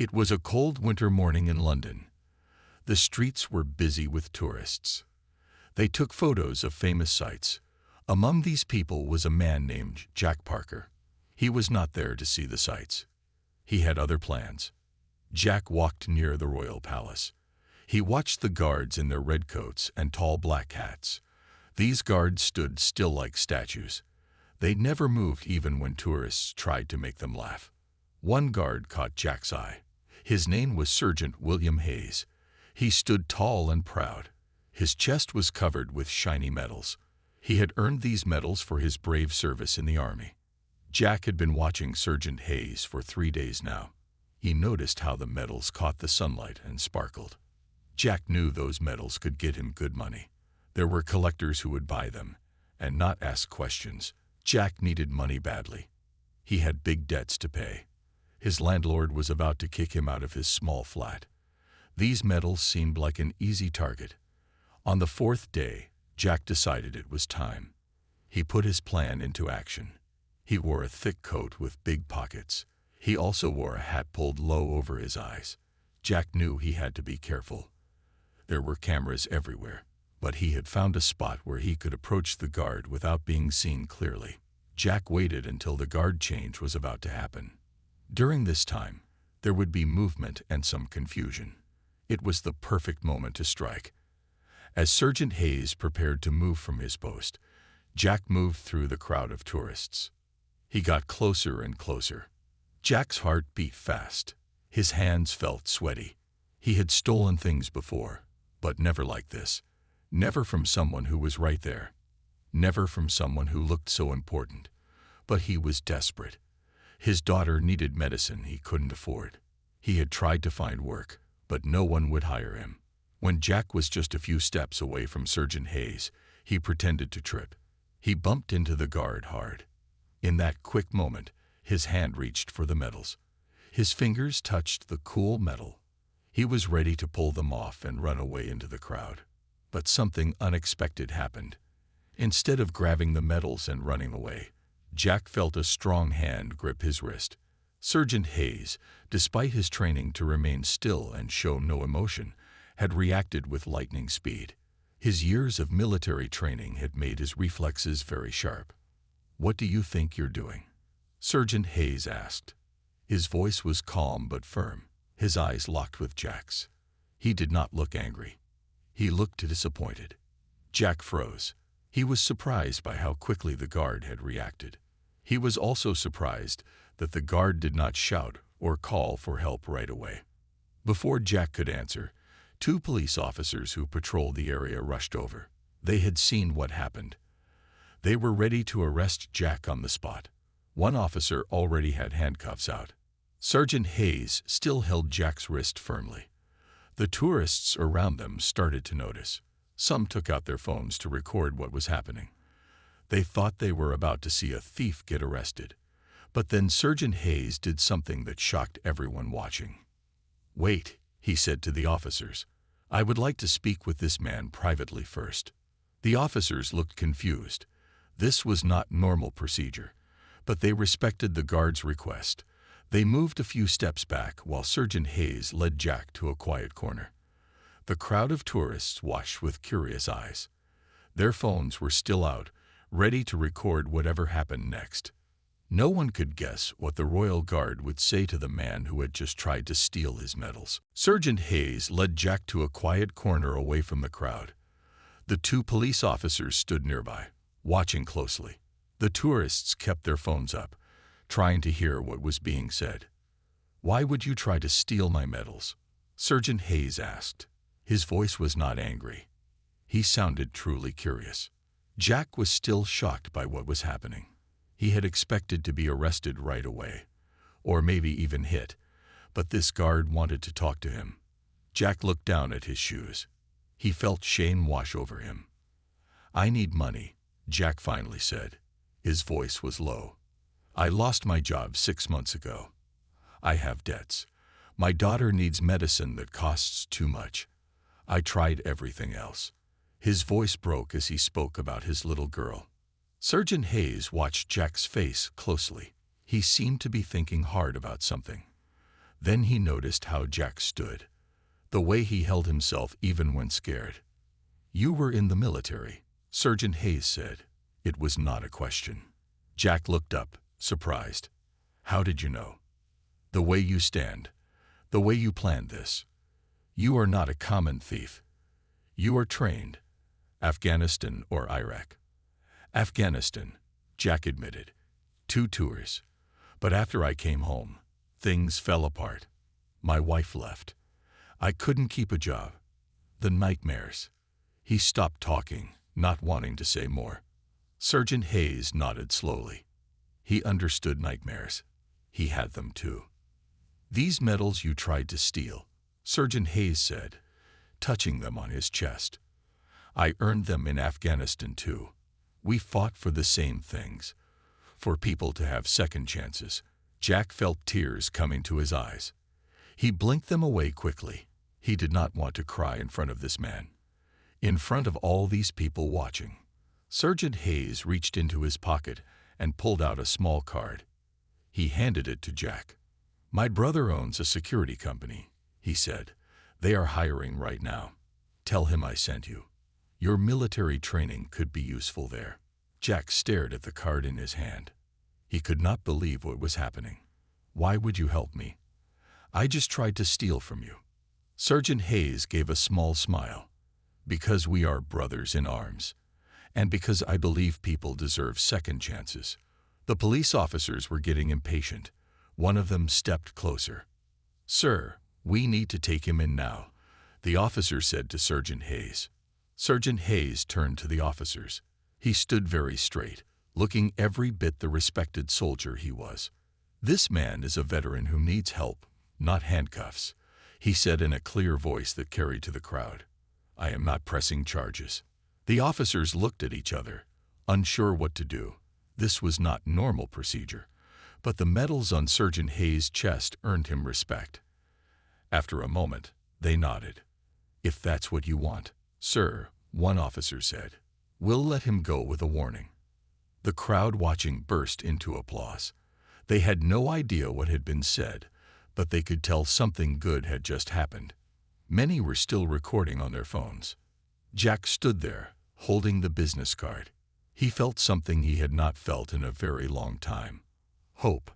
It was a cold winter morning in London. The streets were busy with tourists. They took photos of famous sights. Among these people was a man named Jack Parker. He was not there to see the sights. He had other plans. Jack walked near the royal palace. He watched the guards in their red coats and tall black hats. These guards stood still like statues. They never moved even when tourists tried to make them laugh. One guard caught Jack's eye. His name was Sergeant William Hayes. He stood tall and proud. His chest was covered with shiny medals. He had earned these medals for his brave service in the army. Jack had been watching Sergeant Hayes for 3 days now. He noticed how the medals caught the sunlight and sparkled. Jack knew those medals could get him good money. There were collectors who would buy them and not ask questions. Jack needed money badly. He had big debts to pay. His landlord was about to kick him out of his small flat. These medals seemed like an easy target. On the 4th day, Jack decided it was time. He put his plan into action. He wore a thick coat with big pockets. He also wore a hat pulled low over his eyes. Jack knew he had to be careful. There were cameras everywhere, but he had found a spot where he could approach the guard without being seen clearly. Jack waited until the guard change was about to happen. During this time, there would be movement and some confusion. It was the perfect moment to strike. As Sergeant Hayes prepared to move from his post, Jack moved through the crowd of tourists. He got closer and closer. Jack's heart beat fast. His hands felt sweaty. He had stolen things before, but never like this. Never from someone who was right there. Never from someone who looked so important. But he was desperate. His daughter needed medicine he couldn't afford. He had tried to find work, but no one would hire him. When Jack was just a few steps away from Sergeant Hayes, he pretended to trip. He bumped into the guard hard. In that quick moment, his hand reached for the medals. His fingers touched the cool metal. He was ready to pull them off and run away into the crowd. But something unexpected happened. Instead of grabbing the medals and running away, Jack felt a strong hand grip his wrist. Sergeant Hayes, despite his training to remain still and show no emotion, had reacted with lightning speed. His years of military training had made his reflexes very sharp. "What do you think you're doing?" Sergeant Hayes asked. His voice was calm but firm. His eyes locked with Jack's. He did not look angry. He looked disappointed. Jack froze. He was surprised by how quickly the guard had reacted. He was also surprised that the guard did not shout or call for help right away. Before Jack could answer, 2 police officers who patrolled the area rushed over. They had seen what happened. They were ready to arrest Jack on the spot. One officer already had handcuffs out. Sergeant Hayes still held Jack's wrist firmly. The tourists around them started to notice. Some took out their phones to record what was happening. They thought they were about to see a thief get arrested. But then Sergeant Hayes did something that shocked everyone watching. "Wait," he said to the officers. "I would like to speak with this man privately first." The officers looked confused. This was not normal procedure, but they respected the guard's request. They moved a few steps back while Sergeant Hayes led Jack to a quiet corner. The crowd of tourists watched with curious eyes. Their phones were still out, ready to record whatever happened next. No one could guess what the royal guard would say to the man who had just tried to steal his medals. Sergeant Hayes led Jack to a quiet corner away from the crowd. The 2 police officers stood nearby, watching closely. The tourists kept their phones up, trying to hear what was being said. "Why would you try to steal my medals?" Sergeant Hayes asked. His voice was not angry. He sounded truly curious. Jack was still shocked by what was happening. He had expected to be arrested right away, or maybe even hit, but this guard wanted to talk to him. Jack looked down at his shoes. He felt shame wash over him. "I need money," Jack finally said. His voice was low. "I lost my job 6 months ago. I have debts. My daughter needs medicine that costs too much. I tried everything else." His voice broke as he spoke about his little girl. Sergeant Hayes watched Jack's face closely. He seemed to be thinking hard about something. Then he noticed how Jack stood, the way he held himself even when scared. "You were in the military," Sergeant Hayes said. It was not a question. Jack looked up, surprised. "How did you know?" "The way you stand. The way you planned this. You are not a common thief. You are trained. Afghanistan or Iraq?" "Afghanistan," Jack admitted. 2 tours. But after I came home, things fell apart. My wife left. I couldn't keep a job. The nightmares. He stopped talking, not wanting to say more. Sergeant Hayes nodded slowly. He understood nightmares. He had them too. "These medals you tried to steal," Sergeant Hayes said, touching them on his chest. "I earned them in Afghanistan too. We fought for the same things. For people to have second chances." Jack felt tears coming to his eyes. He blinked them away quickly. He did not want to cry in front of this man, in front of all these people watching. Sergeant Hayes reached into his pocket and pulled out a small card. He handed it to Jack. "My brother owns a security company," he said. "They are hiring right now. Tell him I sent you. Your military training could be useful there." Jack stared at the card in his hand. He could not believe what was happening. "Why would you help me?" "I just tried to steal from you." Sergeant Hayes gave a small smile. "Because we are brothers in arms. And because I believe people deserve second chances." The police officers were getting impatient. One of them stepped closer. "Sir, we need to take him in now," the officer said to Sergeant Hayes. Sergeant Hayes turned to the officers. He stood very straight, looking every bit the respected soldier he was. "This man is a veteran who needs help, not handcuffs," he said in a clear voice that carried to the crowd. "I am not pressing charges." The officers looked at each other, unsure what to do. This was not normal procedure, but the medals on Sergeant Hayes' chest earned him respect. After a moment, they nodded. "If that's what you want, sir," one officer said, "we'll let him go with a warning." The crowd watching burst into applause. They had no idea what had been said, but they could tell something good had just happened. Many were still recording on their phones. Jack stood there, holding the business card. He felt something he had not felt in a very long time. Hope.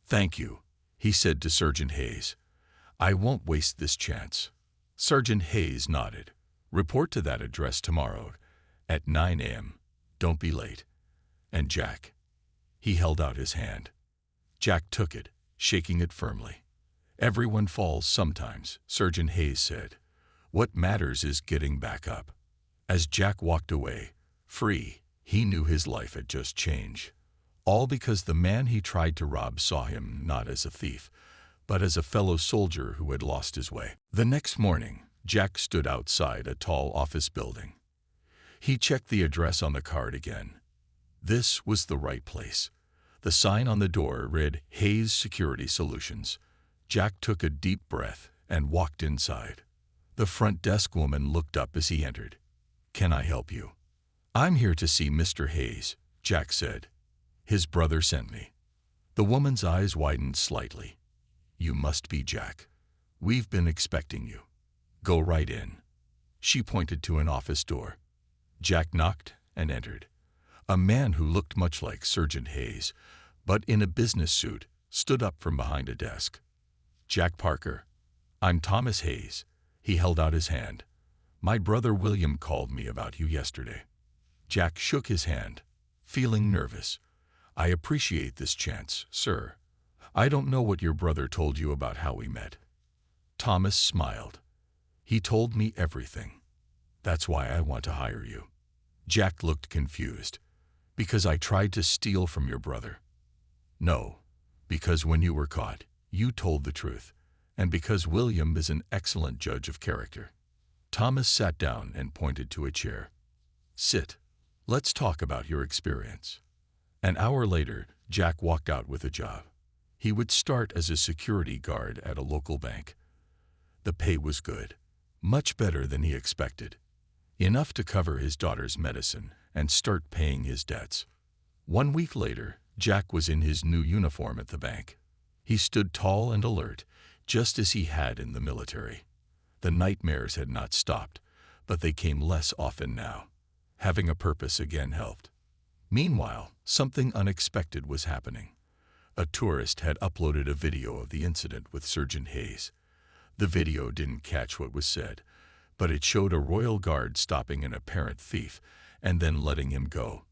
"Thank you," he said to Sergeant Hayes. "I won't waste this chance." Sergeant Hayes nodded. "Report to that address tomorrow at 9 a.m. Don't be late." "And Jack?" He held out his hand. Jack took it, shaking it firmly. "Everyone falls sometimes," Sergeant Hayes said. "What matters is getting back up." As Jack walked away, free, he knew his life had just changed. All because the man he tried to rob saw him not as a thief, but as a fellow soldier who had lost his way. The next morning, Jack stood outside a tall office building. He checked the address on the card again. This was the right place. The sign on the door read Hayes Security Solutions. Jack took a deep breath and walked inside. The front desk woman looked up as he entered. "Can I help you?" "I'm here to see Mr. Hayes," Jack said. "His brother sent me." The woman's eyes widened slightly. "You must be Jack. We've been expecting you. Go right in." She pointed to an office door. Jack knocked and entered. A man who looked much like Sergeant Hayes, but in a business suit, stood up from behind a desk. "Jack Parker. I'm Thomas Hayes." He held out his hand. "My brother William called me about you yesterday." Jack shook his hand, feeling nervous. "I appreciate this chance, sir. I don't know what your brother told you about how we met." Thomas smiled. "He told me everything. That's why I want to hire you." Jack looked confused. "Because I tried to steal from your brother?" "No, because when you were caught, you told the truth, and because William is an excellent judge of character." Thomas sat down and pointed to a chair. "Sit. Let's talk about your experience." An hour later, Jack walked out with a job. He would start as a security guard at a local bank. The pay was good, much better than he expected. Enough to cover his daughter's medicine and start paying his debts. 1 week later, Jack was in his new uniform at the bank. He stood tall and alert, just as he had in the military. The nightmares had not stopped, but they came less often now. Having a purpose again helped. Meanwhile, something unexpected was happening. A tourist had uploaded a video of the incident with Sergeant Hayes. The video didn't catch what was said, but it showed a royal guard stopping an apparent thief and then letting him go.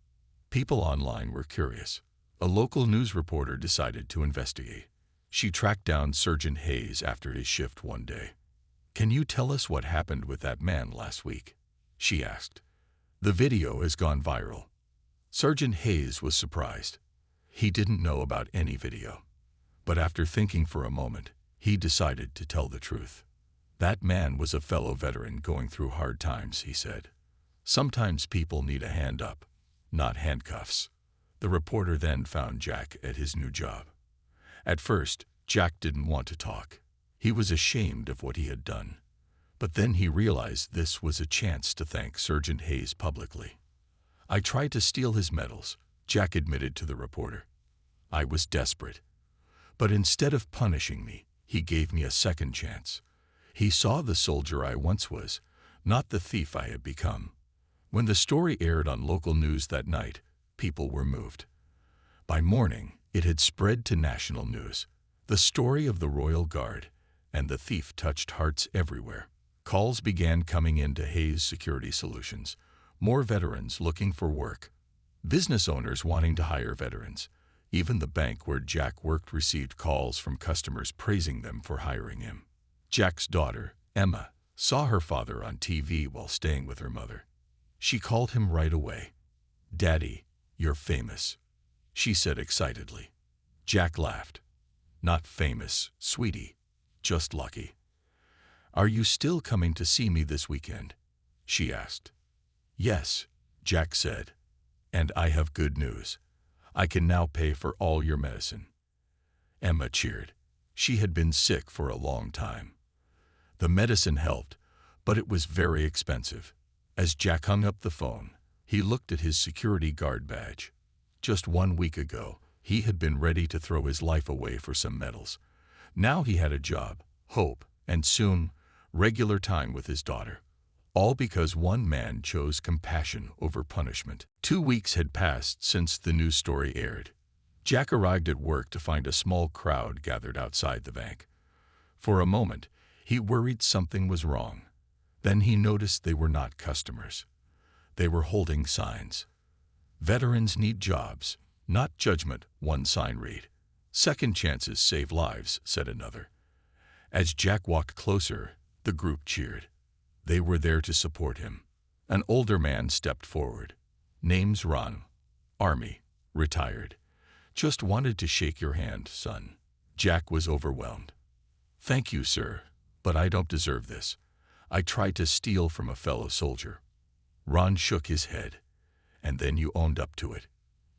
People online were curious. A local news reporter decided to investigate. She tracked down Sergeant Hayes after his shift one day. "Can you tell us what happened with that man last week?" she asked. "The video has gone viral." Sergeant Hayes was surprised. He didn't know about any video. But after thinking for a moment, he decided to tell the truth. "That man was a fellow veteran going through hard times," he said. "Sometimes people need a hand up, not handcuffs." The reporter then found Jack at his new job. At first, Jack didn't want to talk. He was ashamed of what he had done. But then he realized this was a chance to thank Sergeant Hayes publicly. "I tried to steal his medals," Jack admitted to the reporter. "I was desperate. But instead of punishing me, he gave me a second chance. He saw the soldier I once was, not the thief I had become." When the story aired on local news that night, people were moved. By morning, it had spread to national news. The story of the Royal Guard and the thief touched hearts everywhere. Calls began coming in to Hayes Security Solutions. More veterans looking for work. Business owners wanting to hire veterans. Even the bank where Jack worked received calls from customers praising them for hiring him. Jack's daughter, Emma, saw her father on TV while staying with her mother. She called him right away. "Daddy, you're famous," she said excitedly. Jack laughed. "Not famous, sweetie, just lucky." "Are you still coming to see me this weekend?" she asked. "Yes," Jack said. "And I have good news. I can now pay for all your medicine." Emma cheered. She had been sick for a long time. The medicine helped, but it was very expensive. As Jack hung up the phone, he looked at his security guard badge. Just 1 week ago, he had been ready to throw his life away for some medals. Now he had a job, hope, and soon, regular time with his daughter. All because one man chose compassion over punishment. 2 weeks had passed since the news story aired. Jack arrived at work to find a small crowd gathered outside the bank. For a moment, he worried something was wrong. Then he noticed they were not customers. They were holding signs. "Veterans need jobs, not judgment," one sign read. "Second chances save lives," said another. As Jack walked closer, the group cheered. They were there to support him. An older man stepped forward. "Name's Ron. Army. Retired. Just wanted to shake your hand, son." Jack was overwhelmed. "Thank you, sir, but I don't deserve this. I tried to steal from a fellow soldier." Ron shook his head. "And then you owned up to it.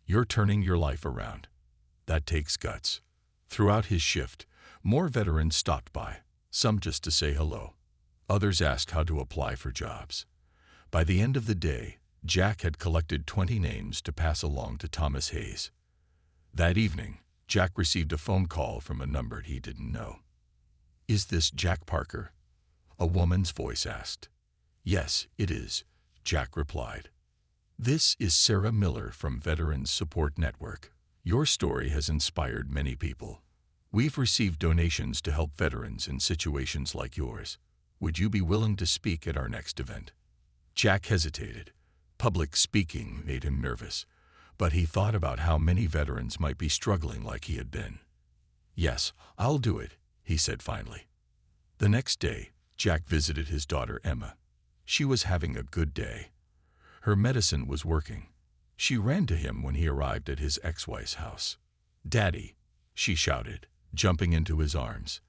You're turning your life around. That takes guts." Throughout his shift, more veterans stopped by, some just to say hello. Others asked how to apply for jobs. By the end of the day, Jack had collected 20 names to pass along to Thomas Hayes. That evening, Jack received a phone call from a number he didn't know. "Is this Jack Parker?" a woman's voice asked. "Yes, it is," Jack replied. "This is Sarah Miller from Veterans Support Network. Your story has inspired many people. We've received donations to help veterans in situations like yours. Would you be willing to speak at our next event?" Jack hesitated. Public speaking made him nervous, but he thought about how many veterans might be struggling like he had been. "Yes, I'll do it," he said finally. The next day, Jack visited his daughter Emma. She was having a good day. Her medicine was working. She ran to him when he arrived at his ex-wife's house. "Daddy," she shouted, jumping into his arms.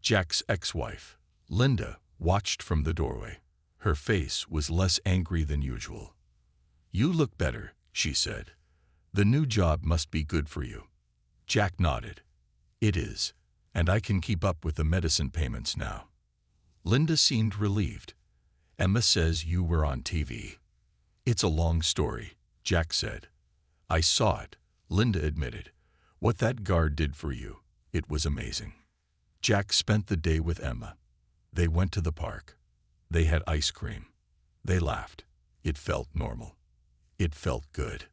Jack's ex-wife, Linda, watched from the doorway. Her face was less angry than usual. "You look better," she said. "The new job must be good for you." Jack nodded. "It is, and I can keep up with the medicine payments now." Linda seemed relieved. "Emma says you were on TV." "It's a long story," Jack said. "I saw it," Linda admitted. "What that guard did for you, it was amazing." Jack spent the day with Emma. They went to the park. They had ice cream. They laughed. It felt normal. It felt good.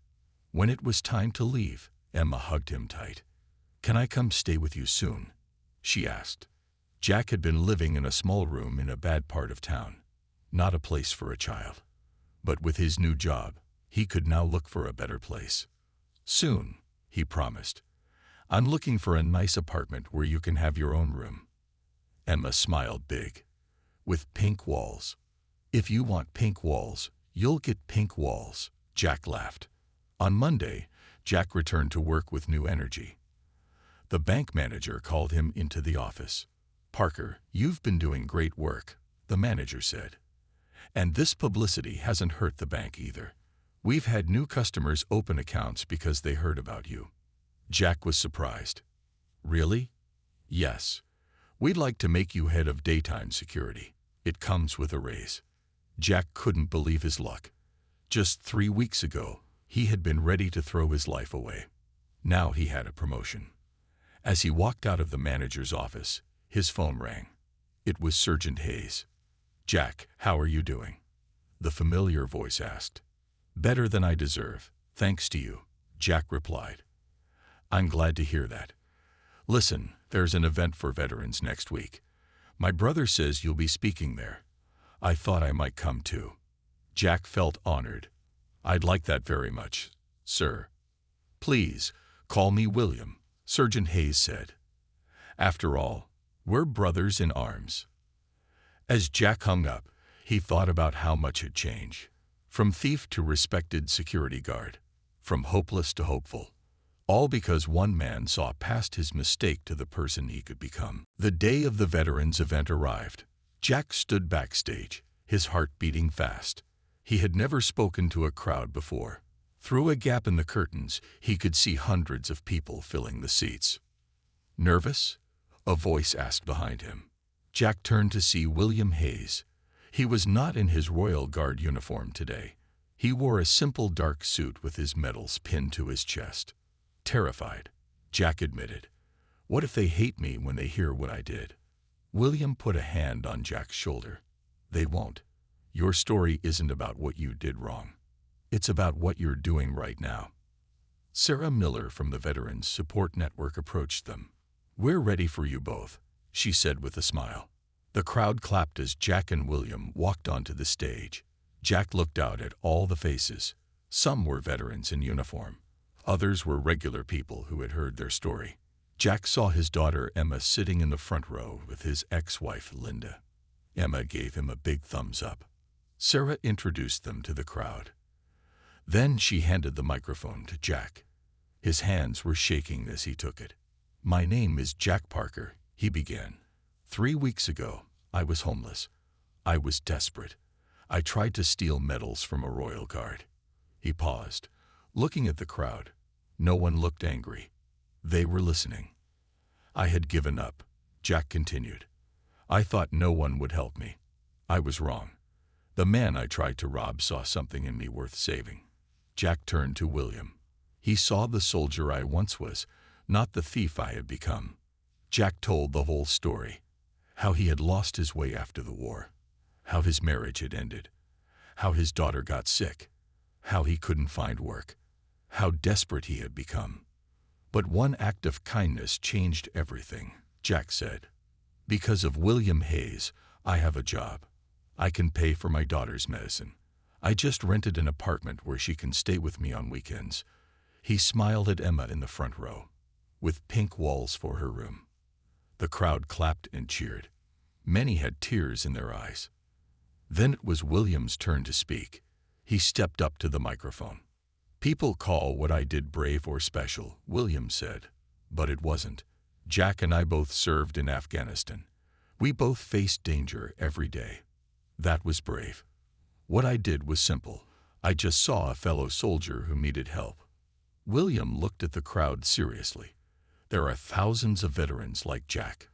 When it was time to leave, Emma hugged him tight. "Can I come stay with you soon?" she asked. Jack had been living in a small room in a bad part of town. Not a place for a child. But with his new job, he could now look for a better place. "Soon," he promised. "I'm looking for a nice apartment where you can have your own room." Emma smiled big. "With pink walls." "If you want pink walls, you'll get pink walls," Jack laughed. On Monday, Jack returned to work with new energy. The bank manager called him into the office. "Parker, you've been doing great work," the manager said. "And this publicity hasn't hurt the bank either. We've had new customers open accounts because they heard about you." Jack was surprised. "Really?" "Yes. We'd like to make you head of daytime security. It comes with a raise." Jack couldn't believe his luck. Just 3 weeks ago, he had been ready to throw his life away. Now he had a promotion. As he walked out of the manager's office, his phone rang. It was Sergeant Hayes. "Jack, how are you doing?" the familiar voice asked. "Better than I deserve, thanks to you," Jack replied. "I'm glad to hear that. Listen, there's an event for veterans next week. My brother says you'll be speaking there. I thought I might come too." Jack felt honored. "I'd like that very much, sir." "Please, call me William," Sergeant Hayes said. "After all, we're brothers in arms." As Jack hung up, he thought about how much had changed. From thief to respected security guard. From hopeless to hopeful. All because one man saw past his mistake to the person he could become. The day of the veterans event arrived. Jack stood backstage, his heart beating fast. He had never spoken to a crowd before. Through a gap in the curtains, he could see hundreds of people filling the seats. "Nervous?" a voice asked behind him. Jack turned to see William Hayes. He was not in his Royal Guard uniform today. He wore a simple dark suit with his medals pinned to his chest. Terrified, Jack admitted. "What if they hate me when they hear what I did?" William put a hand on Jack's shoulder. "They won't. Your story isn't about what you did wrong. It's about what you're doing right now." Sarah Miller from the Veterans Support Network approached them. "We're ready for you both," she said with a smile. The crowd clapped as Jack and William walked onto the stage. Jack looked out at all the faces. Some were veterans in uniform. Others were regular people who had heard their story. Jack saw his daughter Emma sitting in the front row with his ex-wife Linda. Emma gave him a big thumbs up. Sarah introduced them to the crowd. Then she handed the microphone to Jack. His hands were shaking as he took it. "My name is Jack Parker," he began. 3 weeks ago, I was homeless. I was desperate. I tried to steal medals from a Royal Guard." He paused, looking at the crowd. No one looked angry. They were listening. "I had given up," Jack continued. "I thought no one would help me. I was wrong. The man I tried to rob saw something in me worth saving." Jack turned to William. He saw the soldier I once was, not the thief I had become. Jack told the whole story. How he had lost his way after the war. How his marriage had ended. How his daughter got sick. How he couldn't find work. How desperate he had become. "But one act of kindness changed everything," Jack said. "Because of William Hayes, I have a job. I can pay for my daughter's medicine. I just rented an apartment where she can stay with me on weekends." He smiled at Emma in the front row, with pink walls for her room. The crowd clapped and cheered. Many had tears in their eyes. Then it was William's turn to speak. He stepped up to the microphone. "People call what I did brave or special," William said. "But it wasn't. Jack and I both served in Afghanistan. We both faced danger every day. That was brave. What I did was simple. I just saw a fellow soldier who needed help." William looked at the crowd seriously. There are thousands of veterans like Jack.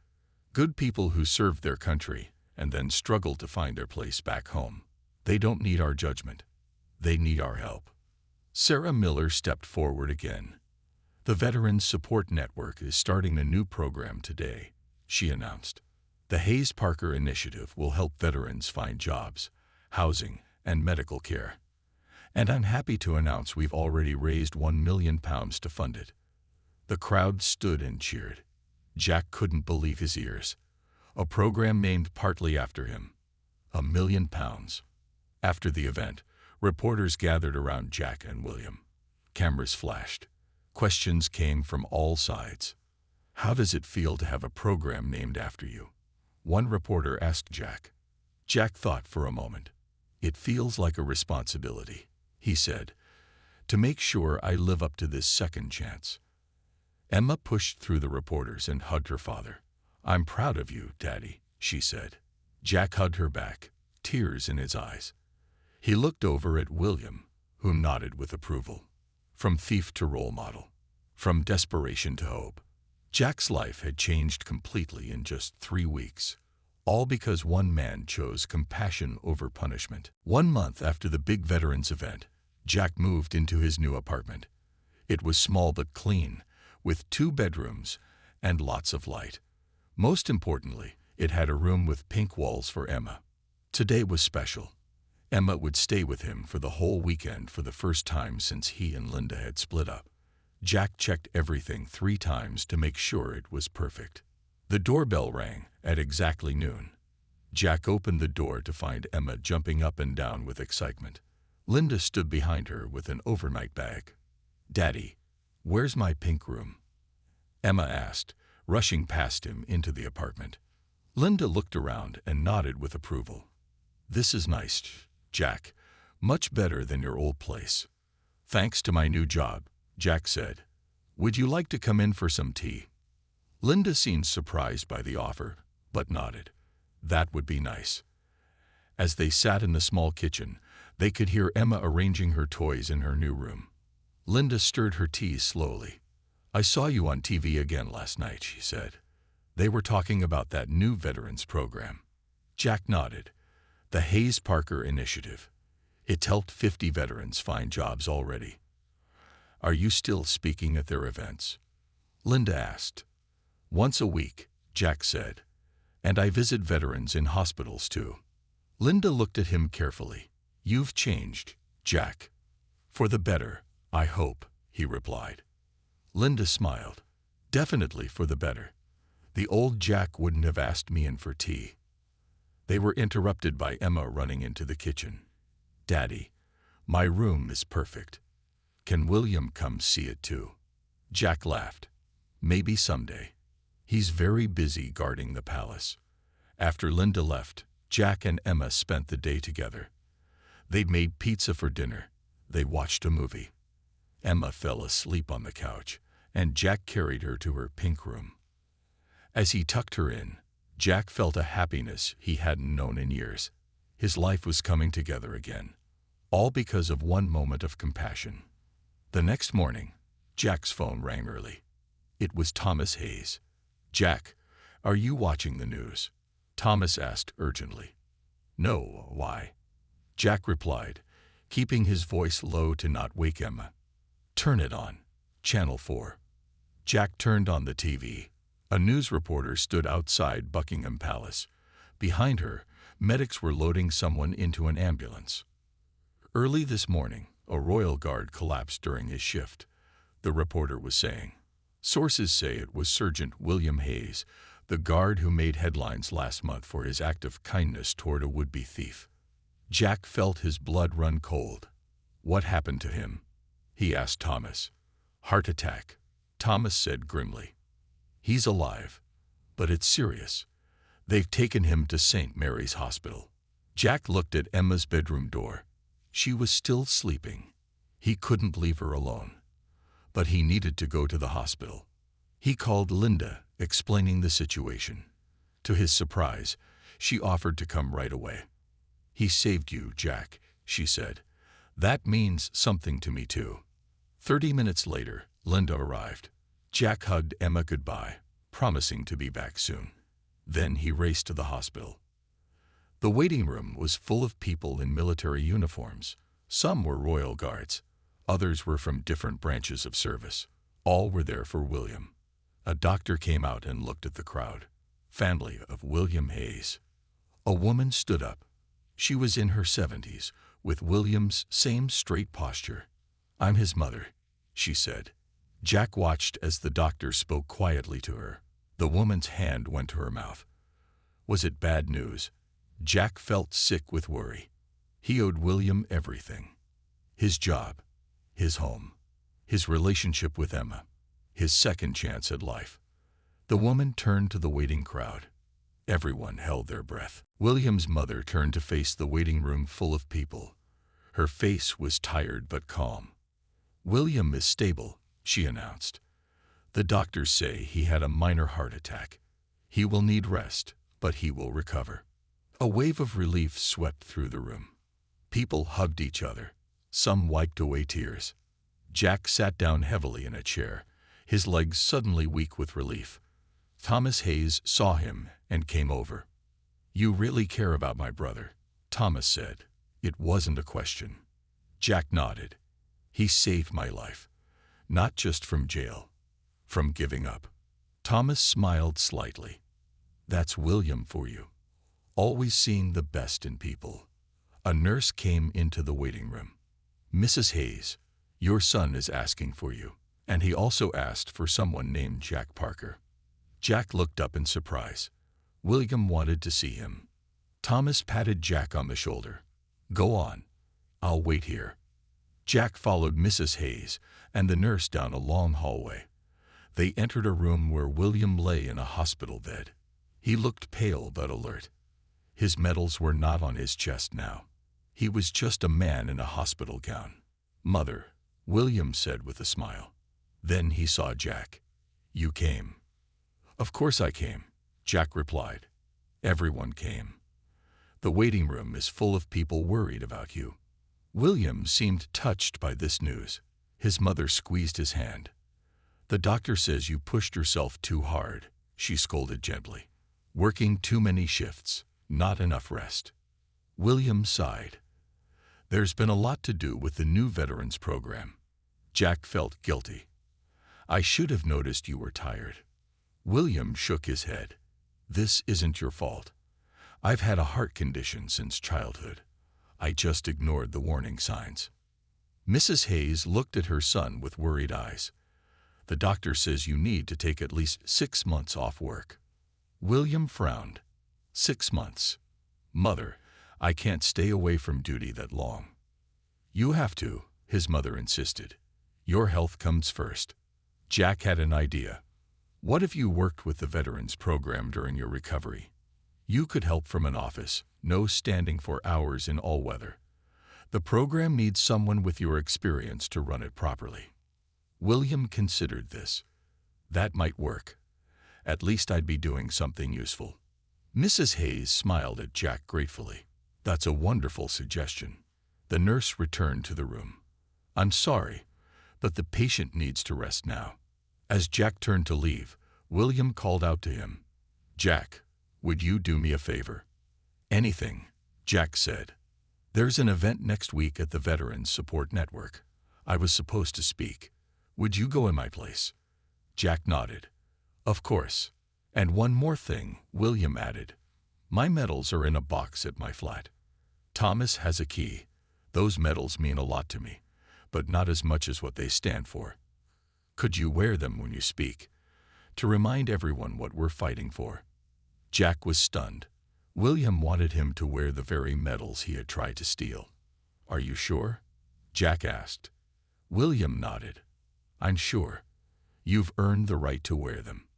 Good people who served their country and then struggled to find their place back home. They don't need our judgment. They need our help. Sarah Miller stepped forward again. "The Veterans Support Network is starting a new program today," she announced. The Hayes Parker Initiative will help veterans find jobs, housing, and medical care. And I'm happy to announce we've already raised £1 million to fund it. The crowd stood and cheered. Jack couldn't believe his ears. A program named partly after him. £1 million. After the event, reporters gathered around Jack and William. Cameras flashed. Questions came from all sides. How does it feel to have a program named after you? One reporter asked Jack. Jack thought for a moment. It feels like a responsibility, he said, to make sure I live up to this second chance. Emma pushed through the reporters and hugged her father. I'm proud of you, Daddy, she said. Jack hugged her back, tears in his eyes. He looked over at William, who nodded with approval. From thief to role model. From desperation to hope. Jack's life had changed completely in just 3 weeks. All because one man chose compassion over punishment. 1 month after the big veterans event, Jack moved into his new apartment. It was small but clean, with 2 bedrooms and lots of light. Most importantly, it had a room with pink walls for Emma. Today was special. Emma would stay with him for the whole weekend for the first time since he and Linda had split up. Jack checked everything 3 times to make sure it was perfect. The doorbell rang at exactly noon. Jack opened the door to find Emma jumping up and down with excitement. Linda stood behind her with an overnight bag. Daddy, where's my pink room? Emma asked, rushing past him into the apartment. Linda looked around and nodded with approval. This is nice, Jack. Much better than your old place. Thanks to my new job, Jack said. Would you like to come in for some tea? Linda seemed surprised by the offer, but nodded. That would be nice. As they sat in the small kitchen, they could hear Emma arranging her toys in her new room. Linda stirred her tea slowly. I saw you on TV again last night, she said. They were talking about that new veterans program. Jack nodded. The Hayes Parker Initiative. It helped 50 veterans find jobs already. Are you still speaking at their events? Linda asked. Once a week, Jack said. And I visit veterans in hospitals too. Linda looked at him carefully. You've changed, Jack. For the better, I hope, he replied. Linda smiled. Definitely for the better. The old Jack wouldn't have asked me in for tea. They were interrupted by Emma running into the kitchen. Daddy, my room is perfect. Can William come see it too? Jack laughed. Maybe someday. He's very busy guarding the palace. After Linda left, Jack and Emma spent the day together. They'd made pizza for dinner. They watched a movie. Emma fell asleep on the couch, and Jack carried her to her pink room. As he tucked her in, Jack felt a happiness he hadn't known in years. His life was coming together again, all because of one moment of compassion. The next morning, Jack's phone rang early. It was Thomas Hayes. Jack, are you watching the news? Thomas asked urgently. No, why? Jack replied, keeping his voice low to not wake Emma. Turn it on. Channel 4. Jack turned on the TV. A news reporter stood outside Buckingham Palace. Behind her, medics were loading someone into an ambulance. Early this morning, a royal guard collapsed during his shift, the reporter was saying. Sources say it was Sergeant William Hayes, the guard who made headlines last month for his act of kindness toward a would-be thief. Jack felt his blood run cold. What happened to him? He asked Thomas. Heart attack, Thomas said grimly. He's alive, but it's serious. They've taken him to St. Mary's Hospital. Jack looked at Emma's bedroom door. She was still sleeping. He couldn't leave her alone. But he needed to go to the hospital. He called Linda, explaining the situation. To his surprise, she offered to come right away. He saved you, Jack, she said. That means something to me too. 30 minutes later, Linda arrived. Jack hugged Emma goodbye, promising to be back soon. Then he raced to the hospital. The waiting room was full of people in military uniforms. Some were royal guards. Others were from different branches of service. All were there for William. A doctor came out and looked at the crowd. family of William Hayes. A woman stood up. She was in her 70s, with William's same straight posture. "I'm his mother," she said. Jack watched as the doctor spoke quietly to her. The woman's hand went to her mouth. Was it bad news? Jack felt sick with worry. He owed William everything. His job, his home, his relationship with Emma, his second chance at life. The woman turned to the waiting crowd. Everyone held their breath. William's mother turned to face the waiting room full of people. Her face was tired but calm. "William is stable," she announced. "The doctors say he had a minor heart attack. He will need rest, but he will recover." A wave of relief swept through the room. People hugged each other. Some wiped away tears. Jack sat down heavily in a chair, his legs suddenly weak with relief. Thomas Hayes saw him and came over. "You really care about my brother," Thomas said. It wasn't a question. Jack nodded. "He saved my life, not just from jail, from giving up." Thomas smiled slightly. "That's William for you, always seeing the best in people." A nurse came into the waiting room. "Mrs. Hayes, your son is asking for you," and he also asked for someone named Jack Parker. Jack looked up in surprise. William wanted to see him. Thomas patted Jack on the shoulder. "Go on. I'll wait here." Jack followed Mrs. Hayes and the nurse down a long hallway. They entered a room where William lay in a hospital bed. He looked pale but alert. His medals were not on his chest now. He was just a man in a hospital gown. "Mother," William said with a smile. Then he saw Jack. "You came." "Of course I came," Jack replied. "Everyone came. The waiting room is full of people worried about you." William seemed touched by this news. His mother squeezed his hand. "The doctor says you pushed yourself too hard," she scolded gently. "Working too many shifts, not enough rest." William sighed. "There's been a lot to do with the new veterans program." Jack felt guilty. "I should have noticed you were tired." William shook his head. "This isn't your fault. I've had a heart condition since childhood. I just ignored the warning signs." Mrs. Hayes looked at her son with worried eyes. "The doctor says you need to take at least 6 months off work." William frowned. 6 months. "Mother, I can't stay away from duty that long." "You have to," his mother insisted. "Your health comes first." Jack had an idea. "What if you worked with the veterans program during your recovery? You could help from an office, no standing for hours in all weather. The program needs someone with your experience to run it properly." William considered this. "That might work. At least I'd be doing something useful." Mrs. Hayes smiled at Jack gratefully. "That's a wonderful suggestion." The nurse returned to the room. "I'm sorry, but the patient needs to rest now." As Jack turned to leave, William called out to him. "Jack, would you do me a favor?" "Anything," Jack said. "There's an event next week at the Veterans Support Network. I was supposed to speak. Would you go in my place?" Jack nodded. "Of course. And one more thing," William added. "My medals are in a box at my flat. Thomas has a key. Those medals mean a lot to me, but not as much as what they stand for. Could you wear them when you speak, to remind everyone what we're fighting for?" Jack was stunned. William wanted him to wear the very medals he had tried to steal. "Are you sure?" Jack asked. William nodded. "I'm sure. You've earned the right to wear them.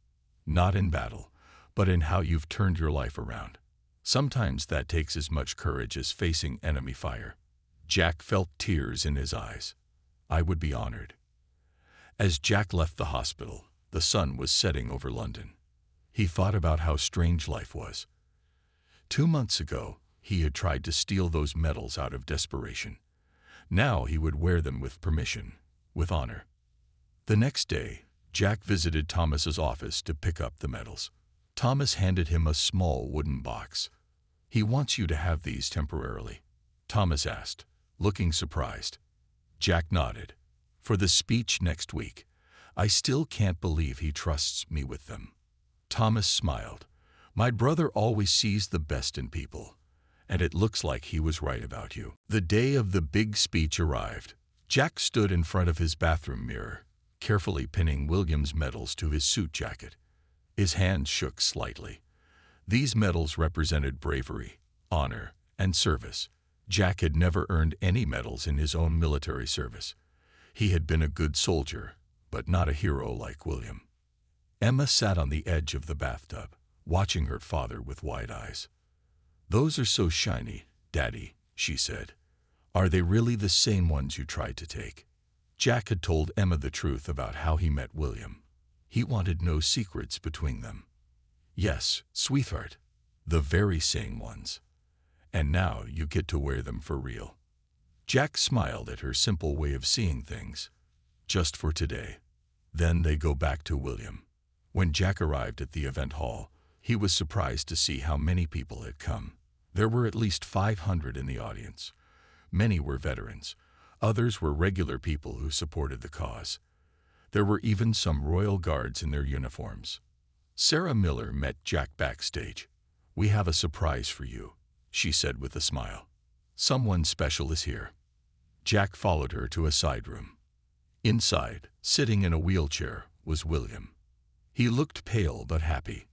Not in battle, but in how you've turned your life around. Sometimes that takes as much courage as facing enemy fire." Jack felt tears in his eyes. "I would be honored." As Jack left the hospital, the sun was setting over London. He thought about how strange life was. 2 months ago, he had tried to steal those medals out of desperation. Now he would wear them with permission, with honor. The next day, Jack visited Thomas's office to pick up the medals. Thomas handed him a small wooden box. "He wants you to have these temporarily," Thomas asked, looking surprised. Jack nodded. "For the speech next week. I still can't believe he trusts me with them." Thomas smiled. My brother always sees the best in people, and it looks like he was right about you. The day of the big speech arrived. Jack stood in front of his bathroom mirror, carefully pinning William's medals to his suit jacket. His hands shook slightly. These medals represented bravery, honor, and service. Jack had never earned any medals in his own military service. He had been a good soldier, but not a hero like William. Emma sat on the edge of the bathtub, watching her father with wide eyes. "Those are so shiny, Daddy," she said. "Are they really the same ones you tried to take?" Jack had told Emma the truth about how he met William. He wanted no secrets between them. "Yes, sweetheart, the very same ones. And now you get to wear them for real." Jack smiled at her simple way of seeing things. Just for today. Then they go back to William. When Jack arrived at the event hall, he was surprised to see how many people had come. There were at least 500 in the audience. Many were veterans. Others were regular people who supported the cause. There were even some Royal Guards in their uniforms. Sarah Miller met Jack backstage. "We have a surprise for you," she said with a smile. "Someone special is here." Jack followed her to a side room. Inside, sitting in a wheelchair, was William. He looked pale but happy.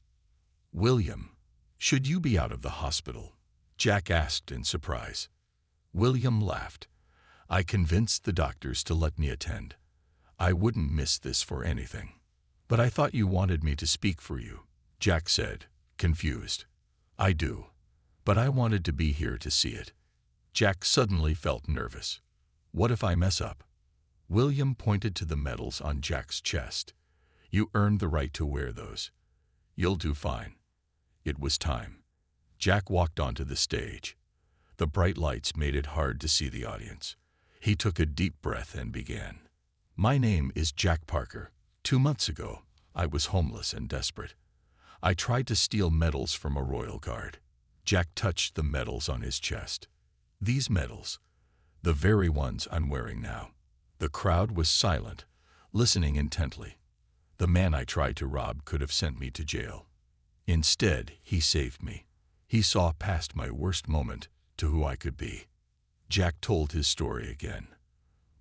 "William, should you be out of the hospital?" Jack asked in surprise. William laughed. "I convinced the doctors to let me attend. I wouldn't miss this for anything." "But I thought you wanted me to speak for you," Jack said, confused. "I do, but I wanted to be here to see it." Jack suddenly felt nervous. What if I mess up? William pointed to the medals on Jack's chest. "You earned the right to wear those. You'll do fine." It was time. Jack walked onto the stage. The bright lights made it hard to see the audience. He took a deep breath and began. "My name is Jack Parker. 2 months ago, I was homeless and desperate. I tried to steal medals from a Royal Guard." Jack touched the medals on his chest. "These medals, the very ones I'm wearing now." The crowd was silent, listening intently. "The man I tried to rob could have sent me to jail. Instead, he saved me. He saw past my worst moment to who I could be." Jack told his story again.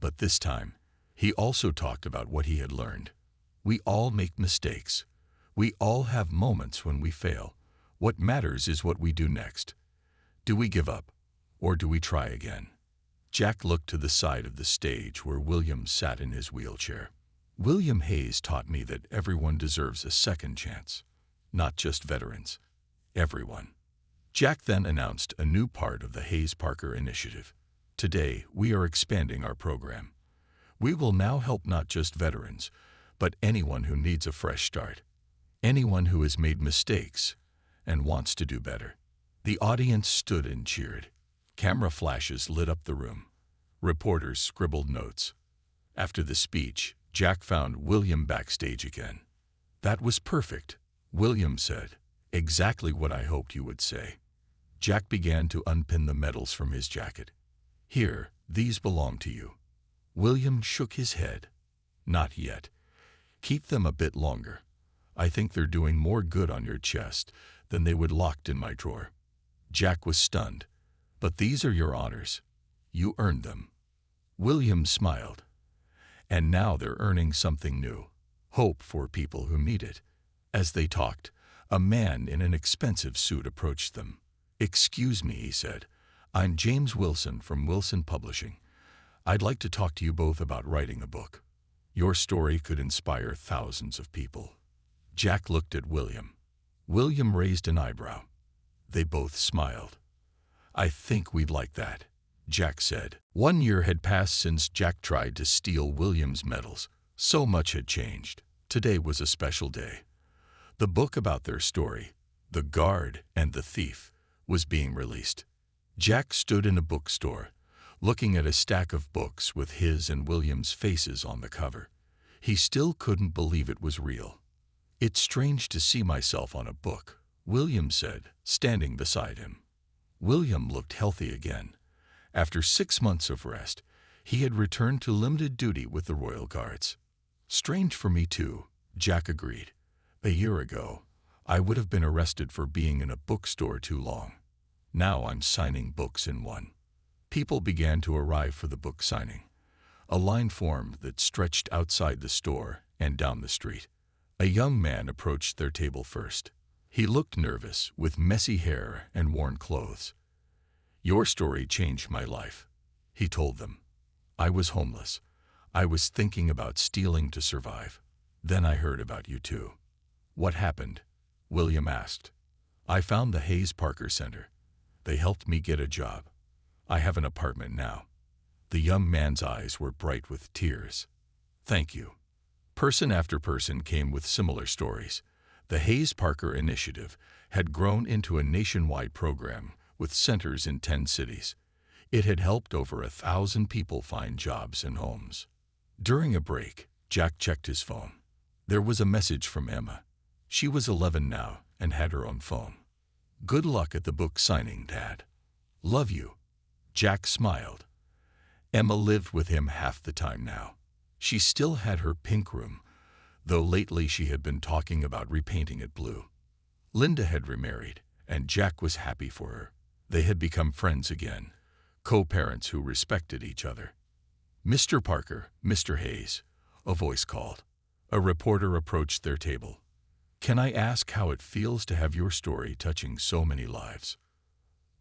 But this time, he also talked about what he had learned. We all make mistakes. We all have moments when we fail. What matters is what we do next. Do we give up, or do we try again? Jack looked to the side of the stage where William sat in his wheelchair. "William Hayes taught me that everyone deserves a second chance. Not just veterans. Everyone." Jack then announced a new part of the Hayes Parker Initiative. "Today, we are expanding our program. We will now help not just veterans, but anyone who needs a fresh start. Anyone who has made mistakes and wants to do better." The audience stood and cheered. Camera flashes lit up the room. Reporters scribbled notes. After the speech, Jack found William backstage again. "That was perfect," William said. "Exactly what I hoped you would say." Jack began to unpin the medals from his jacket. "Here, these belong to you." William shook his head. "Not yet. Keep them a bit longer. I think they're doing more good on your chest than they would locked in my drawer." Jack was stunned. "But these are your honors. You earned them." William smiled. "And now they're earning something new. Hope for people who need it." As they talked, a man in an expensive suit approached them. "Excuse me," he said. "I'm James Wilson from Wilson Publishing. I'd like to talk to you both about writing a book. Your story could inspire thousands of people." Jack looked at William. William raised an eyebrow. They both smiled. "I think we'd like that," Jack said. 1 year had passed since Jack tried to steal William's medals. So much had changed. Today was a special day. The book about their story, The Guard and the Thief, was being released. Jack stood in a bookstore, looking at a stack of books with his and William's faces on the cover. He still couldn't believe it was real. "It's strange to see myself on a book," William said, standing beside him. William looked healthy again. After 6 months of rest, he had returned to limited duty with the Royal Guards. "Strange for me too," Jack agreed. "A year ago, I would have been arrested for being in a bookstore too long. Now I'm signing books in one." People began to arrive for the book signing. A line formed that stretched outside the store and down the street. A young man approached their table first. He looked nervous, with messy hair and worn clothes. "Your story changed my life," he told them. "I was homeless. I was thinking about stealing to survive. Then I heard about you too." "What happened?" William asked. "I found the Hayes Parker Center. They helped me get a job. I have an apartment now." The young man's eyes were bright with tears. "Thank you." Person after person came with similar stories. The Hayes Parker Initiative had grown into a nationwide program with centers in 10 cities. It had helped over 1,000 people find jobs and homes. During a break, Jack checked his phone. There was a message from Emma. She was 11 now and had her own phone. "Good luck at the book signing, Dad. Love you." Jack smiled. Emma lived with him half the time now. She still had her pink room, though lately she had been talking about repainting it blue. Linda had remarried, and Jack was happy for her. They had become friends again, co-parents who respected each other. "Mr. Parker, Mr. Hayes," a voice called. A reporter approached their table. "Can I ask how it feels to have your story touching so many lives?"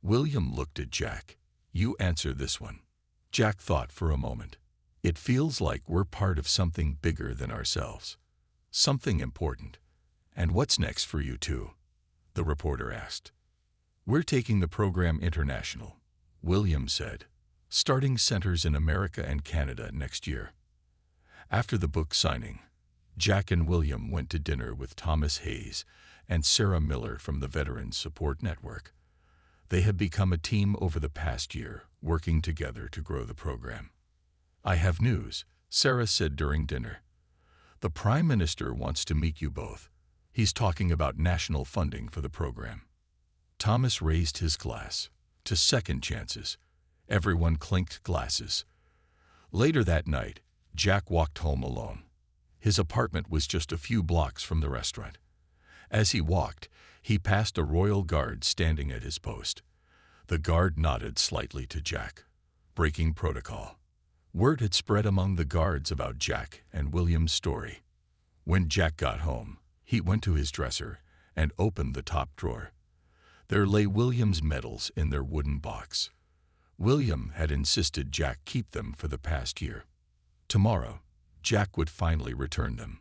William looked at Jack. "You answer this one." Jack thought for a moment. "It feels like we're part of something bigger than ourselves. Something important." "And what's next for you two?" the reporter asked. "We're taking the program international," William said, "starting centers in America and Canada next year." After the book signing, Jack and William went to dinner with Thomas Hayes and Sarah Miller from the Veterans Support Network. They had become a team over the past year, working together to grow the program. "I have news," Sarah said during dinner. "The Prime Minister wants to meet you both. He's talking about national funding for the program." Thomas raised his glass. "To second chances." Everyone clinked glasses. Later that night, Jack walked home alone. His apartment was just a few blocks from the restaurant. As he walked, he passed a royal guard standing at his post. The guard nodded slightly to Jack. Breaking protocol. Word had spread among the guards about Jack and William's story. When Jack got home, he went to his dresser and opened the top drawer. There lay William's medals in their wooden box. William had insisted Jack keep them for the past year. Tomorrow, Jack would finally return them.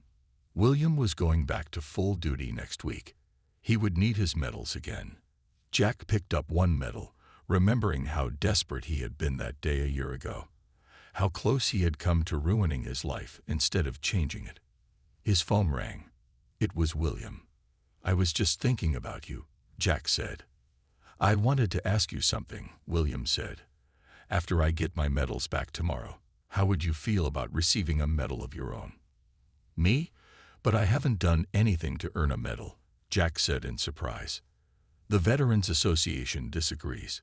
William was going back to full duty next week. He would need his medals again. Jack picked up one medal, remembering how desperate he had been that day a year ago. How close he had come to ruining his life instead of changing it. His phone rang. It was William. "I was just thinking about you," Jack said. "I wanted to ask you something," William said. "After I get my medals back tomorrow, how would you feel about receiving a medal of your own?" "Me? But I haven't done anything to earn a medal," Jack said in surprise. "The Veterans Association disagrees.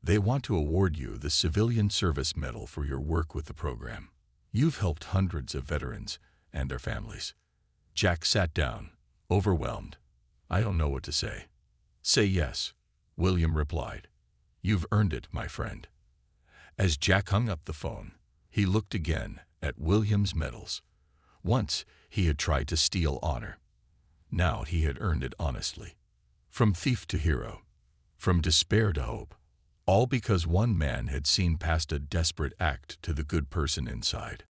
They want to award you the Civilian Service Medal for your work with the program. You've helped hundreds of veterans and their families." Jack sat down, overwhelmed. "I don't know what to say." "Say yes," William replied. "You've earned it, my friend." As Jack hung up the phone, he looked again at William's medals. Once he had tried to steal honor. Now he had earned it honestly. From thief to hero, from despair to hope, all because one man had seen past a desperate act to the good person inside.